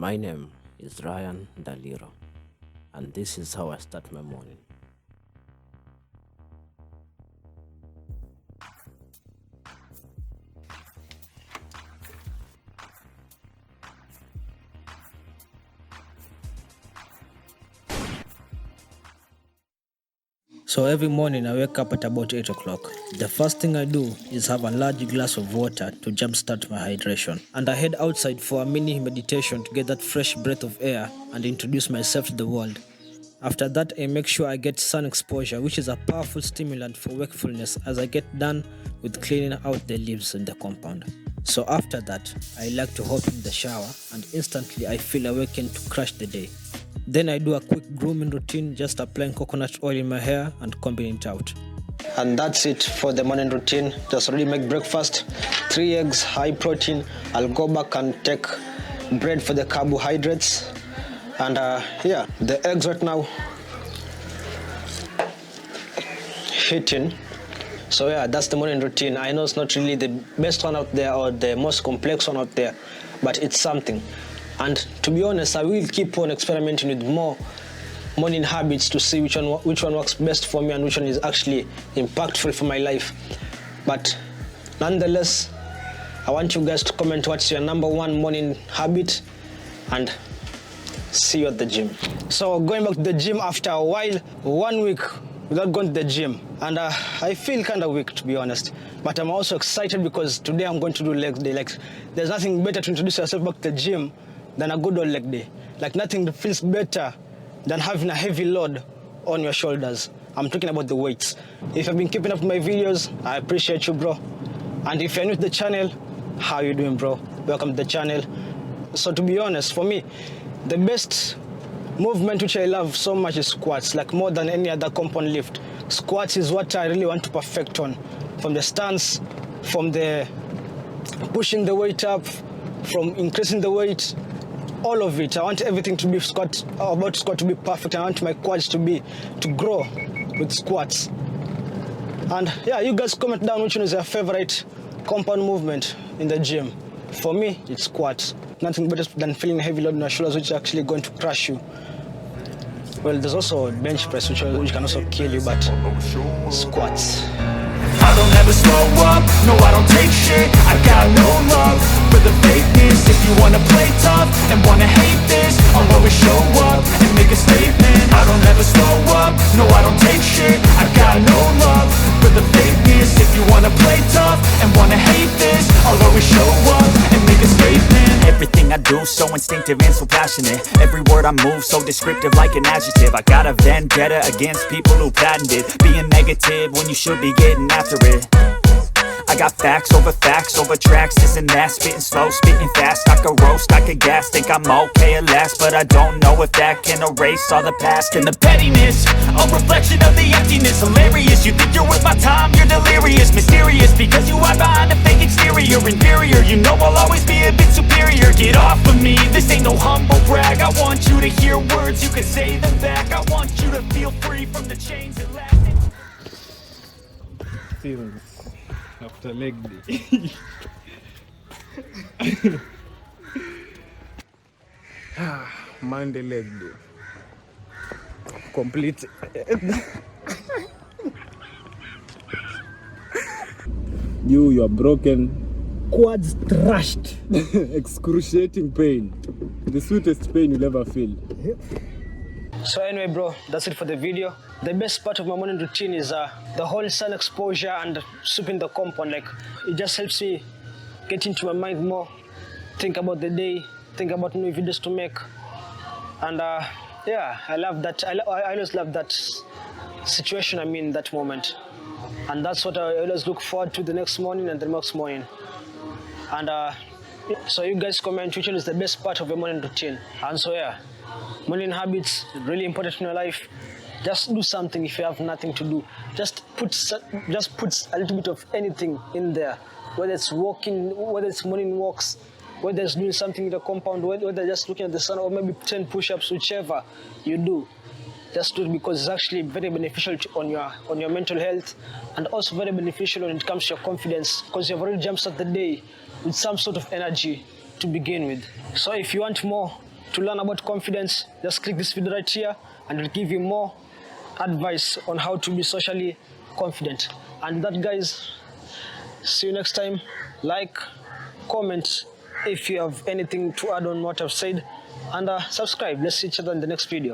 My name is Ryan Daliro, and this is how I start my morning. So every morning I wake up at about 8 o'clock. The first thing I do is have a large glass of water to jumpstart my hydration. And I head outside for a mini meditation to get that fresh breath of air and introduce myself to the world. After that, I make sure I get sun exposure, which is a powerful stimulant for wakefulness as I get done with cleaning out the leaves in the compound. So after that, I like to hop in the shower and instantly I feel awakened to crush the day. Then I do a quick grooming routine, just applying coconut oil in my hair and combing it out. And that's it for the morning routine. Just already make breakfast, 3 eggs, high protein. I'll go back and take bread for the carbohydrates. And the eggs right now hitting. So that's the morning routine. I know it's not really the best one out there or the most complex one out there, but it's something. And to be honest, I will keep on experimenting with more morning habits to see which one works best for me and which one is actually impactful for my life. But nonetheless, I want you guys to comment what's your number one morning habit, and see you at the gym. So going back to the gym after a while, 1 week without going to the gym, and I feel kind of weak, to be honest. But I'm also excited because today I'm going to do leg day. Like, there's nothing better to introduce yourself back to the gym than a good old leg day. Like, nothing feels better than having a heavy load on your shoulders. I'm talking about the weights. If you've been keeping up with my videos, I appreciate you, bro. And if you're new to the channel, how you doing, bro? Welcome to the channel. So to be honest, for me, the best movement which I love so much is squats, like more than any other compound lift. Squats is what I really want to perfect on. From the stance, from the pushing the weight up, from increasing the weight, all of it. I want everything to be about squat to be perfect. I want my quads to grow with squats. And you guys comment down which one is your favorite compound movement in the gym. For me, it's squats. Nothing better than feeling a heavy load on your shoulders, which is actually going to crush you. Well, there's also bench press, which can also kill you, but squats. I don't ever slow up, no I don't take shit. I got no love for the fakeness. If you wanna play tough and wanna hate this, I'll always show up and make a statement. I don't ever slow up, no I don't take shit. I got no love for the fakeness. If you wanna play tough and wanna hate this, I'll always show up and make a statement. Everything I do so instinctive and so passionate. Every word I move so descriptive like an adjective. I got a vendetta against people who patented being negative when you should be getting after it. I got facts over tracks, this and that. Spitting slow, spitting fast, I could roast, I could gas. Think I'm okay at last, but I don't know if that can erase all the past. And the pettiness, a reflection of the emptiness. Hilarious, you think you're worth my time, you're delirious. Mysterious, because you hide behind a fake exterior. Inferior, you know I'll always be a bit superior. Get off of me, this ain't no humble brag. I want you to hear words, you can say them back. I want you to feel free from the chains that last. Feelings after leg day. Monday leg day. Complete. You are broken. Quads thrashed. Excruciating pain. The sweetest pain you'll ever feel. So anyway, bro, that's it for the video. The best part of my morning routine is the whole sun exposure and sweeping the compound. Like, it just helps me get into my mind more, think about the day, think about new videos to make. And I love that. I always love that situation I'm in that moment. And that's what I always look forward to the next morning and the next morning. And so you guys comment which one is the best part of your morning routine. And so morning habits, really important in your life. Just do something if you have nothing to do. Just put a little bit of anything in there. Whether it's walking, whether it's morning walks, whether it's doing something in the compound, whether just looking at the sun, or maybe 10 push-ups, whichever you do. Just do it because it's actually very beneficial on your mental health, and also very beneficial when it comes to your confidence, because you've already jumpstarted the day with some sort of energy to begin with. So if you want more to learn about confidence, just click this video right here and it'll give you more advice on how to be socially confident. And with that, guys, see you next time. Like, comment if you have anything to add on what I've said, and subscribe. Let's see each other in the next video.